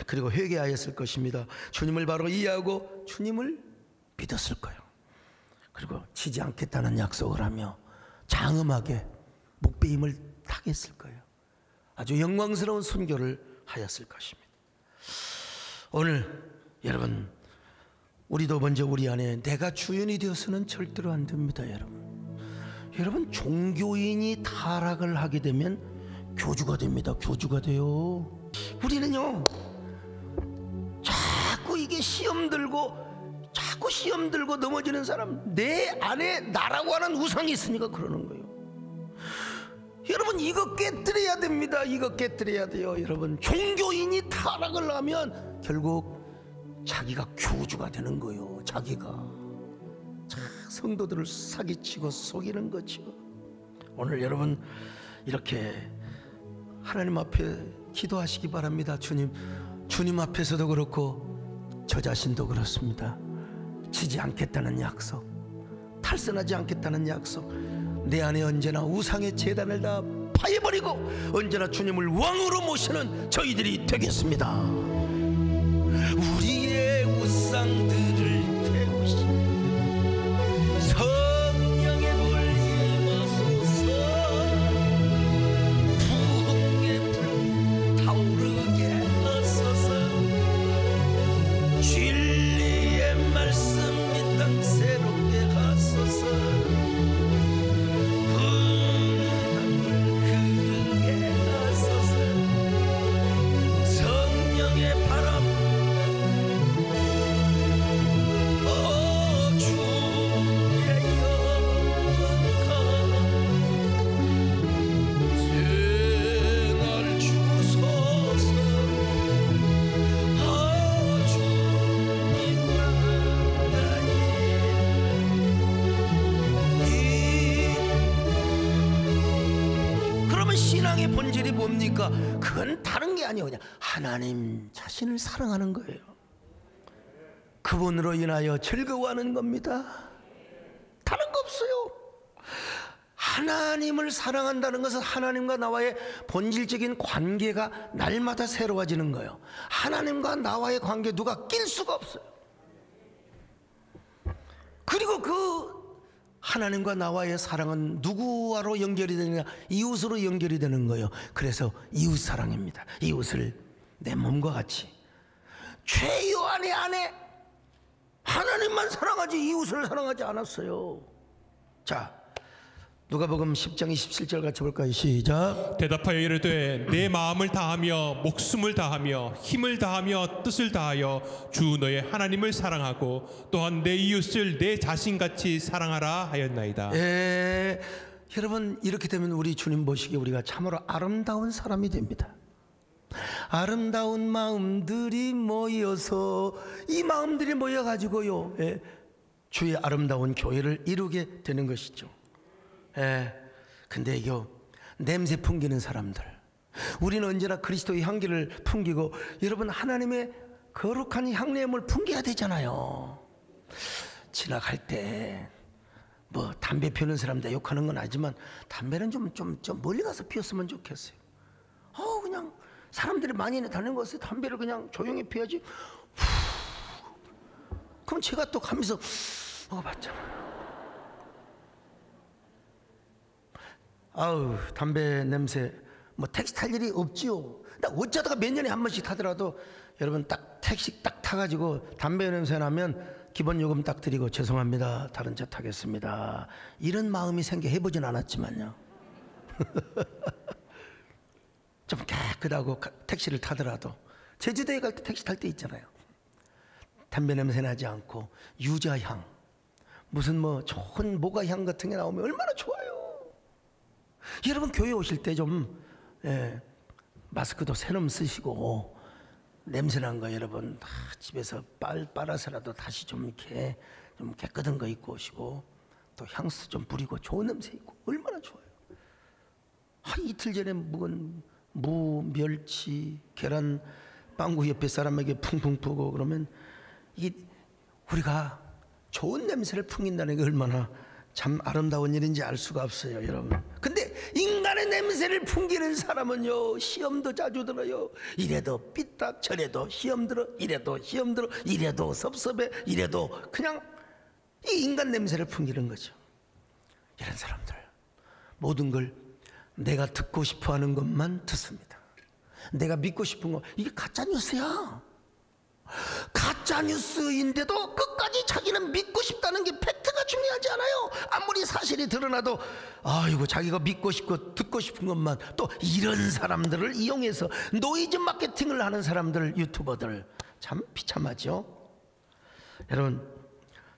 그리고 회개하였을 것입니다. 주님을 바로 이해하고 주님을 믿었을 거예요. 그리고 지지 않겠다는 약속을 하며 장엄하게 목배임을 당했을 거예요. 아주 영광스러운 순교를 하였을 것입니다. 오늘 여러분, 우리도 먼저 우리 안에 내가 주인이 되어서는 절대로 안 됩니다. 여러분, 종교인이 타락을 하게 되면 교주가 됩니다. 교주가 돼요. 우리는요, 자꾸 이게 시험 들고 넘어지는 사람, 내 안에 나라고 하는 우상이 있으니까 그러는 거예요. 여러분, 이거 깨뜨려야 됩니다. 이거 깨뜨려야 돼요. 여러분, 종교인이 타락을 하면 결국 자기가 교주가 되는 거예요. 자기가 성도들을 사기치고 속이는 거죠. 오늘 여러분, 이렇게 하나님 앞에 기도하시기 바랍니다. 주님 앞에서도 그렇고 저 자신도 그렇습니다. 지지 않겠다는 약속, 탈선하지 않겠다는 약속, 내 안에 언제나 우상의 제단을 다 파해버리고 언제나 주님을 왕으로 모시는 저희들이 되겠습니다. 우리의 우상들을 태우신 성령의 불 임하소서. 부흥의 불 타오르게 하소서. 진리의 말씀 이 땅 새롭게 하소서. 신앙의 본질이 뭡니까? 그건 다른 게 아니에요. 그냥 하나님 자신을 사랑하는 거예요. 그분으로 인하여 즐거워하는 겁니다. 다른 거 없어요. 하나님을 사랑한다는 것은 하나님과 나와의 본질적인 관계가 날마다 새로워지는 거예요. 하나님과 나와의 관계 누가 낄 수가 없어요. 그리고 그 하나님과 나와의 사랑은 누구와로 연결이 되느냐? 이웃으로 연결이 되는 거예요. 그래서 이웃 사랑입니다. 이웃을 내 몸과 같이. 죄요한의 안에 하나님만 사랑하지 이웃을 사랑하지 않았어요. 자, 누가복음 10장 27절 같이 볼까요? 시작. 대답하여 이르되 내 마음을 다하며 목숨을 다하며 힘을 다하며 뜻을 다하여 주 너의 하나님을 사랑하고 또한 내 이웃을 내 자신같이 사랑하라 하였나이다. 여러분, 이렇게 되면 우리 주님 보시기에 우리가 참으로 아름다운 사람이 됩니다. 아름다운 마음들이 모여서 이 마음들이 모여가지고요, 주의 아름다운 교회를 이루게 되는 것이죠. 근데 이거 냄새 풍기는 사람들, 우리는 언제나 그리스도의 향기를 풍기고 여러분 하나님의 거룩한 향내음을 풍겨야 되잖아요. 지나갈 때 뭐 담배 피우는 사람들 욕하는 건 아니지만 담배는 좀 멀리 가서 피웠으면 좋겠어요. 그냥 사람들이 많이 다니는 것에 담배를 그냥 조용히 피워야지. 그럼 제가 또 가면서 먹어봤잖아요. 아우, 담배 냄새 뭐 택시 탈 일이 없지요. 나 어쩌다가 몇 년에 한 번씩 타더라도 여러분 딱 택시 딱 타가지고 담배 냄새 나면 기본 요금 딱 드리고 죄송합니다, 다른 차 타겠습니다, 이런 마음이 생겨 해보진 않았지만요. 좀 깨끗하고 택시를 타더라도 제주도에 갈 때 택시 탈 때 있잖아요. 담배 냄새 나지 않고 유자향, 무슨 뭐 좋은 모가향 같은 게 나오면 얼마나 좋아요. 여러분 교회 오실 때 좀 마스크도 새놈 쓰시고 냄새난 거 여러분 집에서 빨아서라도 다시 좀 이렇게 좀 깨끗한 거 입고 오시고 또 향수 좀 뿌리고 좋은 냄새 있고 얼마나 좋아요. 이틀 전에 묵은 무, 멸치, 계란 빵구 옆에 사람에게 풍풍 부고 그러면 우리가 좋은 냄새를 풍긴다는 게 얼마나 참 아름다운 일인지 알 수가 없어요, 여러분. 근데 인간의 냄새를 풍기는 사람은요, 시험도 자주 들어요. 이래도 삐딱, 저래도 시험 들어, 이래도 시험 들어, 이래도 섭섭해, 이래도 그냥 이 인간 냄새를 풍기는 거죠. 이런 사람들 모든 걸 내가 듣고 싶어하는 것만 듣습니다. 내가 믿고 싶은 거, 이게 가짜 뉴스야. 가짜 뉴스인데도 끝까지 자기는 믿고 싶다는 게 팩트가 중요하지 않아요. 아무리 사실이 드러나도 아이고 자기가 믿고 싶고 듣고 싶은 것만, 또 이런 사람들을 이용해서 노이즈 마케팅을 하는 사람들, 유튜버들 참 비참하죠. 여러분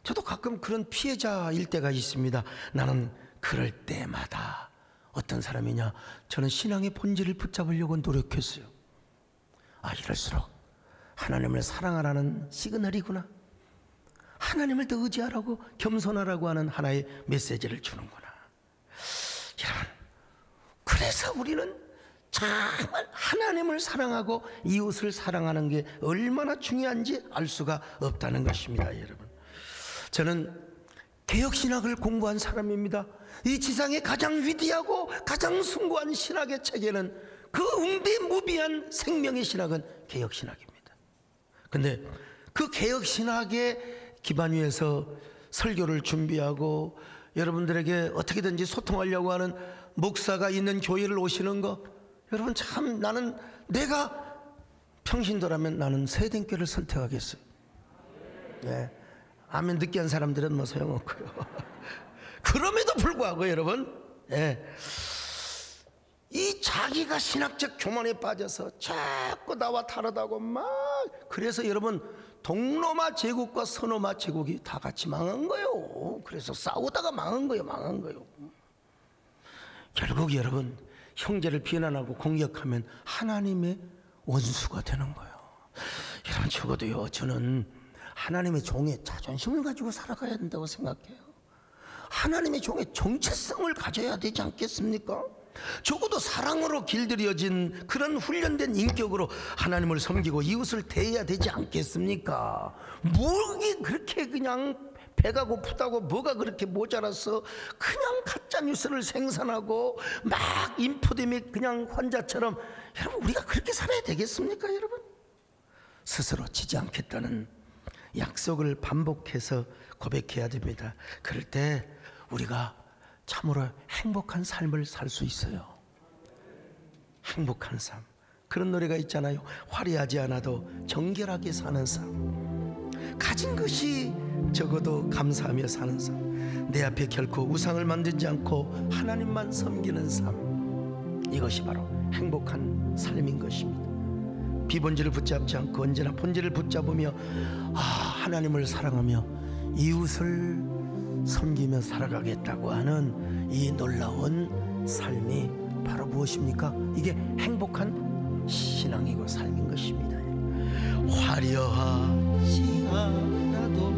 저도 가끔 그런 피해자일 때가 있습니다. 나는 그럴 때마다 어떤 사람이냐, 저는 신앙의 본질을 붙잡으려고 노력했어요. 이럴수록 하나님을 사랑하라는 시그널이구나, 하나님을 더 의지하라고 겸손하라고 하는 하나의 메시지를 주는구나. 여러분 그래서 우리는 정말 하나님을 사랑하고 이웃을 사랑하는 게 얼마나 중요한지 알 수가 없다는 것입니다. 여러분 저는 개혁신학을 공부한 사람입니다. 이 지상에 가장 위대하고 가장 숭고한 신학의 체계는, 그 웅비무비한 생명의 신학은 개혁신학입니다. 근데 그 개혁신학의 기반 위에서 설교를 준비하고 여러분들에게 어떻게든지 소통하려고 하는 목사가 있는 교회를 오시는 거, 여러분 참 나는 내가 평신도라면 나는 세댕교를 선택하겠어요. 아멘 늦게 한 사람들은 뭐 소용없고요. 그럼에도 불구하고 여러분 이 자기가 신학적 교만에 빠져서 자꾸 나와 다르다고 막, 그래서 여러분 동로마 제국과 서노마 제국이 다 같이 망한 거예요. 그래서 싸우다가 망한 거예요. 결국 여러분 형제를 비난하고 공격하면 하나님의 원수가 되는 거예요. 여러분 적어도요, 저는 하나님의 종의 자존심을 가지고 살아가야 된다고 생각해요. 하나님의 종의 정체성을 가져야 되지 않겠습니까? 적어도 사랑으로 길들여진 그런 훈련된 인격으로 하나님을 섬기고 이웃을 대해야 되지 않겠습니까? 뭐게 그렇게 그냥 배가 고프다고 뭐가 그렇게 모자라서 그냥 가짜 뉴스를 생산하고 막 인포데믹 그냥 환자처럼, 여러분 우리가 그렇게 살아야 되겠습니까? 여러분 스스로 지지 않겠다는 약속을 반복해서 고백해야 됩니다. 그럴 때 우리가 참으로 행복한 삶을 살 수 있어요. 행복한 삶, 그런 노래가 있잖아요. 화려하지 않아도 정결하게 사는 삶, 가진 것이 적어도 감사하며 사는 삶, 내 앞에 결코 우상을 만들지 않고 하나님만 섬기는 삶, 이것이 바로 행복한 삶인 것입니다. 비본질을 붙잡지 않고 언제나 본질을 붙잡으며 하나님을 사랑하며 이웃을 섬기며 살아가겠다고 하는 이 놀라운 삶이 바로 무엇입니까? 이게 행복한 신앙이고 삶인 것입니다. 화려하지 않아도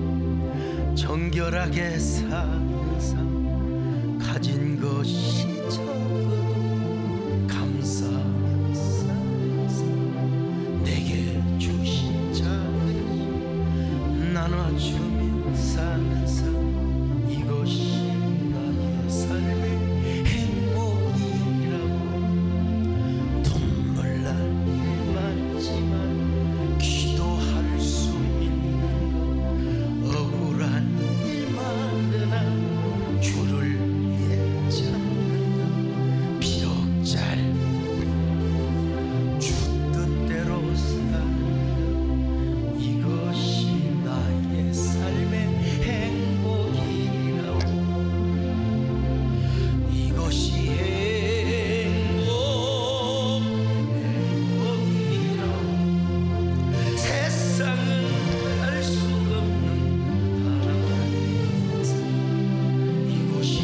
정결하게 사는 삶 가진 것이 적어도 감사하며 사는 삶 내게 주신 자는 나눠주며 사는 삶 이것이 나의 삶의 행복이라고 눈물 날 많지만 기도할 수 있는 것 억울한 일 많으나 주를 위해 참는 것 비록 짧은 주 뜻대로 사는 것 이것이 나의 삶의 행복이라고 이것이 행복이라고 세상은 알 수 없는 다른 삶 이것이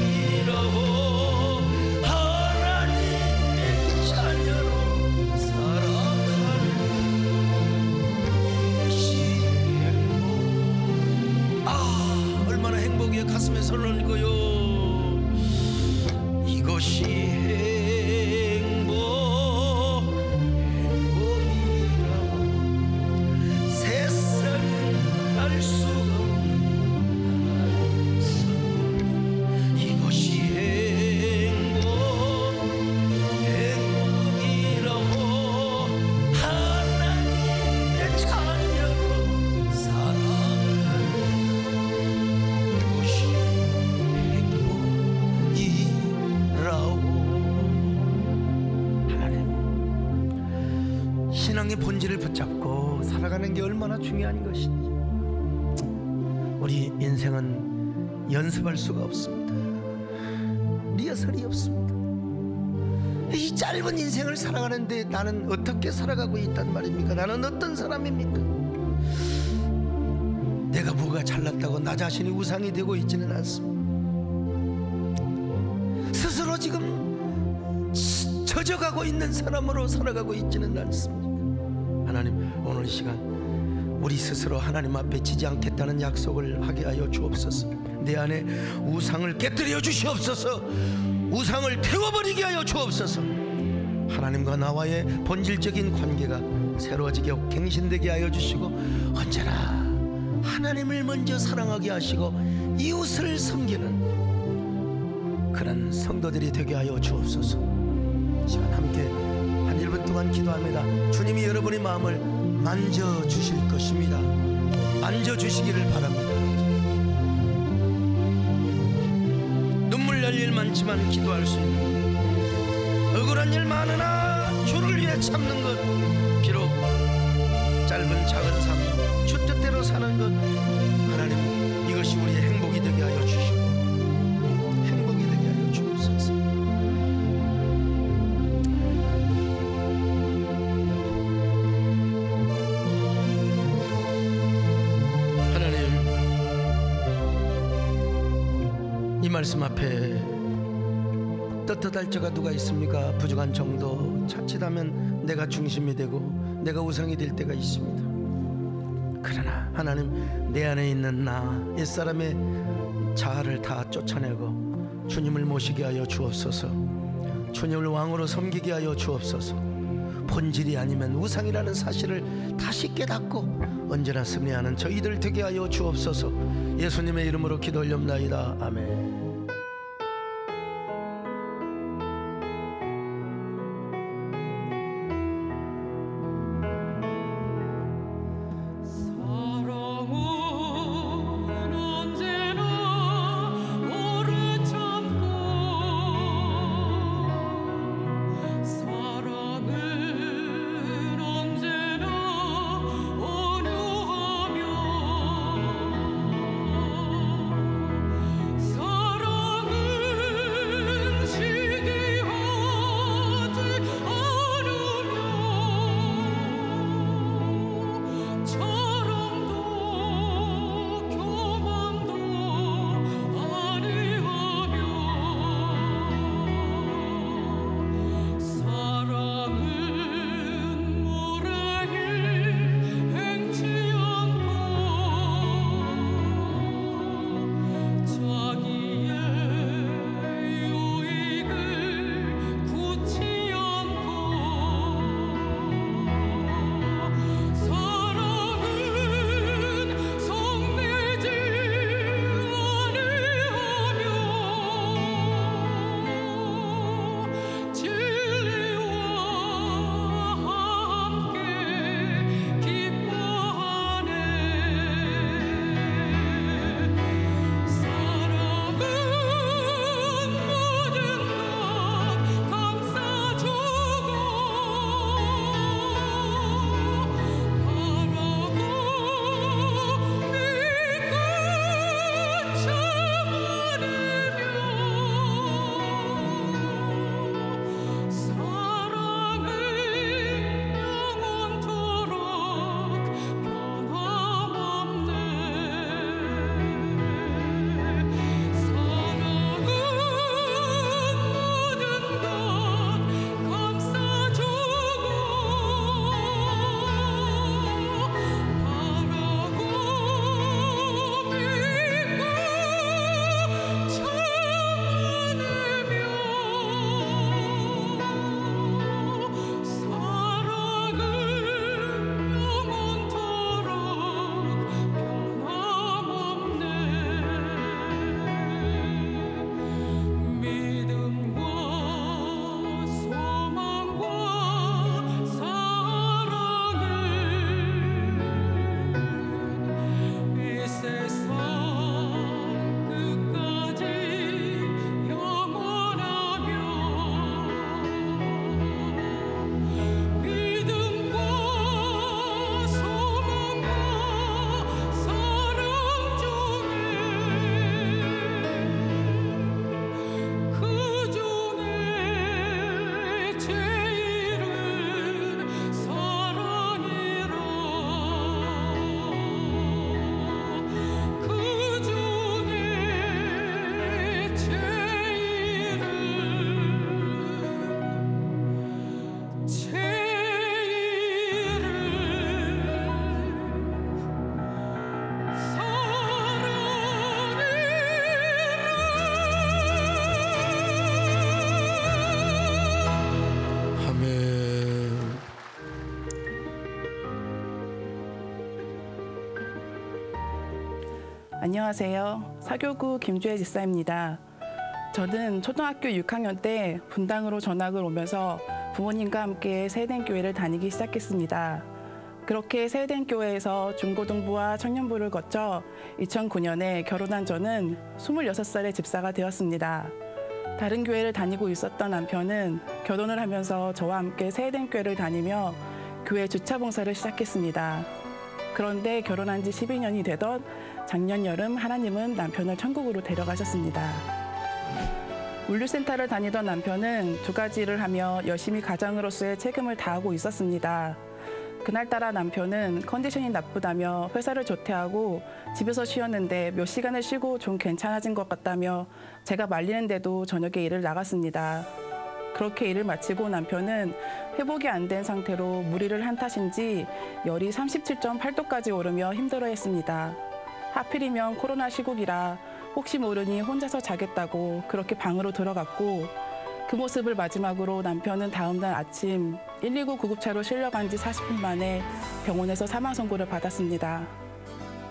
행복이라고 하나님의 자녀로 살아가는 것이 행복 얼마나 행복이에요. 가슴에 손을 얹고요. 이것이 행복이라고 세상은 알 수 없는 하나님의 삶 이것이 행복이라고 하나님의 자녀로 살아가는 것이 행복이라고. 하나님, 신앙의 본질을 붙잡고 살아가는 게 얼마나 중요한 것인지. 우리 인생은 연습할 수가 없습니다. 리허설이 없습니다. 이 짧은 인생을 살아가는데 나는 어떻게 살아가고 있단 말입니까? 나는 어떤 사람입니까? 내가 뭐가 잘났다고 나 자신이 우상이 되고 있지는 않습니다. 스스로 지금 젖어가고 있는 사람으로 살아가고 있지는 않습니다. 하나님, 오늘 이 시간 우리 스스로 하나님 앞에 지지 않겠다는 약속을 하게 하여 주옵소서. 내 안에 우상을 깨뜨려 주시옵소서. 우상을 태워버리게 하여 주옵소서. 하나님과 나와의 본질적인 관계가 새로워지게 갱신되게 하여 주시고 언제나 하나님을 먼저 사랑하게 하시고 이웃을 섬기는 그런 성도들이 되게 하여 주옵소서. 시간 함께 한 1분 동안 기도합니다. 주님이 여러분의 마음을 만져주실 것입니다. 만져주시기를 바랍니다. 눈물 날 일 많지만 기도할 수 있는 억울한 일 많으나 주를 위해 참는 것 비록 짧은 작은 삶 주 뜻대로 사는 것 하나님 이것이 우리의 행복이 되게 하여 주시고 행복이 되게 하여 주옵소서. 이 말씀 앞에 떳떳할 자가 누가 있습니까? 부족한 정도 자칫하면 내가 중심이 되고 내가 우상이 될 때가 있습니다. 그러나 하나님 내 안에 있는 나 옛사람의 자아를 다 쫓아내고 주님을 모시게 하여 주옵소서. 주님을 왕으로 섬기게 하여 주옵소서. 본질이 아니면 우상이라는 사실을 다시 깨닫고 언제나 승리하는 저희들 되게 하여 주옵소서. 예수님의 이름으로 기도 올렵나이다. 아멘. 사랑 안녕하세요. 사교구 김주혜 집사입니다. 저는 초등학교 6학년 때 분당으로 전학을 오면서 부모님과 함께 세덴교회를 다니기 시작했습니다. 그렇게 세덴교회에서 중고등부와 청년부를 거쳐 2009년에 결혼한 저는 26살의 집사가 되었습니다. 다른 교회를 다니고 있었던 남편은 결혼을 하면서 저와 함께 세덴교회를 다니며 교회 주차 봉사를 시작했습니다. 그런데 결혼한 지 12년이 되던 작년 여름 하나님은 남편을 천국으로 데려가셨습니다. 물류센터를 다니던 남편은 2가지 일을 하며 열심히 가장으로서의 책임을 다하고 있었습니다. 그날따라 남편은 컨디션이 나쁘다며 회사를 조퇴하고 집에서 쉬었는데 몇 시간을 쉬고 좀 괜찮아진 것 같다며 제가 말리는데도 저녁에 일을 나갔습니다. 그렇게 일을 마치고 남편은 회복이 안 된 상태로 무리를 한 탓인지 열이 37.8도까지 오르며 힘들어했습니다. 하필이면 코로나 시국이라 혹시 모르니 혼자서 자겠다고 그렇게 방으로 들어갔고 그 모습을 마지막으로 남편은 다음 날 아침 119 구급차로 실려간 지 40분 만에 병원에서 사망 선고를 받았습니다.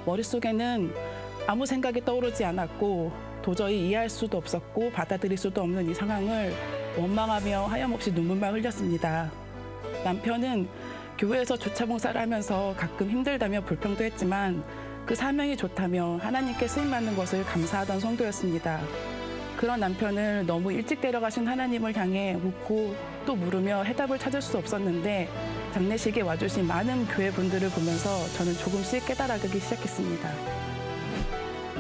머릿속에는 아무 생각이 떠오르지 않았고 도저히 이해할 수도 없었고 받아들일 수도 없는 이 상황을 원망하며 하염없이 눈물만 흘렸습니다. 남편은 교회에서 주차 봉사를 하면서 가끔 힘들다며 불평도 했지만 그 사명이 좋다며 하나님께 쓰임받는 것을 감사하던 성도였습니다. 그런 남편을 너무 일찍 데려가신 하나님을 향해 묻고 또 물으며 해답을 찾을 수 없었는데 장례식에 와주신 많은 교회 분들을 보면서 저는 조금씩 깨달아가기 시작했습니다.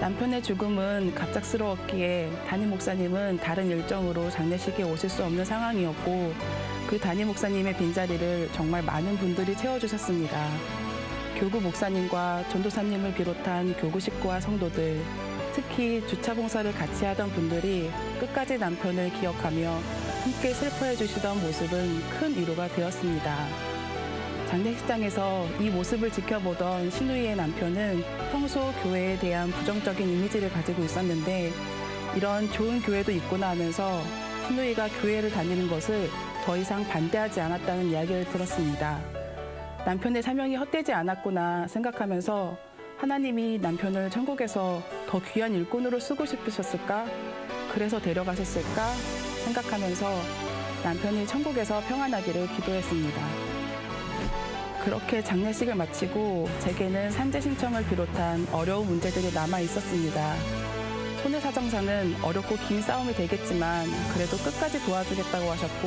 남편의 죽음은 갑작스러웠기에 담임 목사님은 다른 일정으로 장례식에 오실 수 없는 상황이었고 그 담임 목사님의 빈자리를 정말 많은 분들이 채워주셨습니다. 교구 목사님과 전도사님을 비롯한 교구 식구와 성도들, 특히 주차 봉사를 같이 하던 분들이 끝까지 남편을 기억하며 함께 슬퍼해 주시던 모습은 큰 위로가 되었습니다. 장례식장에서 이 모습을 지켜보던 신우이의 남편은 평소 교회에 대한 부정적인 이미지를 가지고 있었는데 이런 좋은 교회도 있구나 하면서 신우이가 교회를 다니는 것을 더 이상 반대하지 않았다는 이야기를 들었습니다. 남편의 사명이 헛되지 않았구나 생각하면서 하나님이 남편을 천국에서 더 귀한 일꾼으로 쓰고 싶으셨을까? 그래서 데려가셨을까? 생각하면서 남편이 천국에서 평안하기를 기도했습니다. 그렇게 장례식을 마치고 제게는 산재 신청을 비롯한 어려운 문제들이 남아 있었습니다. 손해사정상은 어렵고 긴 싸움이 되겠지만 그래도 끝까지 도와주겠다고 하셨고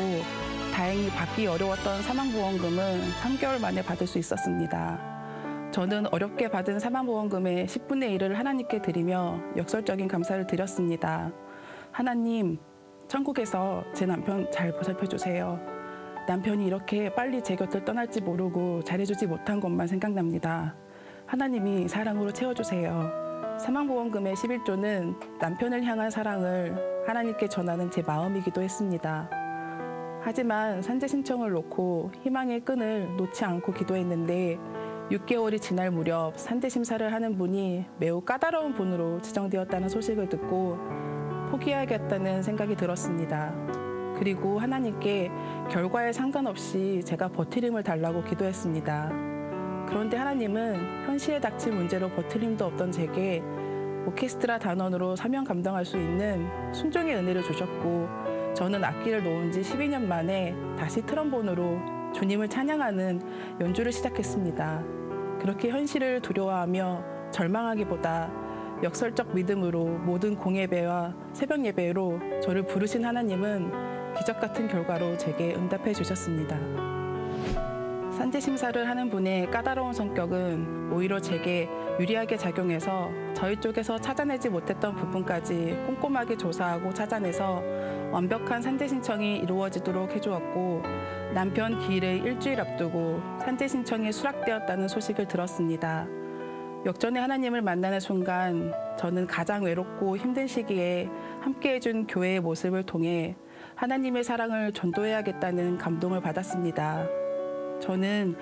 다행히 받기 어려웠던 사망보험금은 3개월 만에 받을 수 있었습니다. 저는 어렵게 받은 사망보험금의 10분의 1을 하나님께 드리며 역설적인 감사를 드렸습니다. 하나님, 천국에서 제 남편 잘 보살펴 주세요. 남편이 이렇게 빨리 제 곁을 떠날지 모르고 잘해주지 못한 것만 생각납니다. 하나님이 사랑으로 채워주세요. 사망보험금의 11조는 남편을 향한 사랑을 하나님께 전하는 제 마음이기도 했습니다. 하지만 산재 신청을 놓고 희망의 끈을 놓지 않고 기도했는데 6개월이 지날 무렵 산재 심사를 하는 분이 매우 까다로운 분으로 지정되었다는 소식을 듣고 포기해야겠다는 생각이 들었습니다. 그리고 하나님께 결과에 상관없이 제가 버티림을 달라고 기도했습니다. 그런데 하나님은 현실에 닥친 문제로 버티림도 없던 제게 오케스트라 단원으로 사명 감당할 수 있는 순종의 은혜를 주셨고 저는 악기를 놓은 지 12년 만에 다시 트럼본으로 주님을 찬양하는 연주를 시작했습니다. 그렇게 현실을 두려워하며 절망하기보다 역설적 믿음으로 모든 공예배와 새벽 예배로 저를 부르신 하나님은 기적 같은 결과로 제게 응답해 주셨습니다. 산재 심사를 하는 분의 까다로운 성격은 오히려 제게 유리하게 작용해서 저희 쪽에서 찾아내지 못했던 부분까지 꼼꼼하게 조사하고 찾아내서 완벽한 산재 신청이 이루어지도록 해주었고 남편 기일을 일주일 앞두고 산재 신청이 수락되었다는 소식을 들었습니다. 역전의 하나님을 만나는 순간 저는 가장 외롭고 힘든 시기에 함께해준 교회의 모습을 통해 하나님의 사랑을 전도해야겠다는 감동을 받았습니다. 저는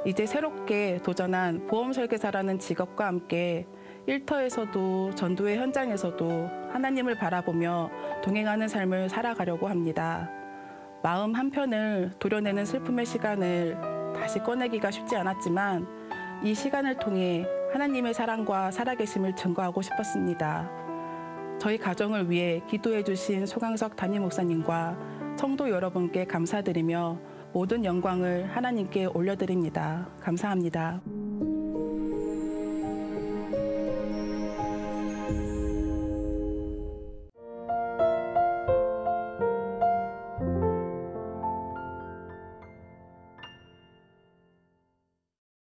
이제 새롭게 도전한 보험 설계사라는 직업과 함께 일터에서도 전도의 현장에서도 하나님을 바라보며 동행하는 삶을 살아가려고 합니다. 마음 한편을 도려내는 슬픔의 시간을 다시 꺼내기가 쉽지 않았지만 이 시간을 통해 하나님의 사랑과 살아계심을 증거하고 싶었습니다. 저희 가정을 위해 기도해 주신 소강석 담임 목사님과 성도 여러분께 감사드리며 모든 영광을 하나님께 올려드립니다. 감사합니다.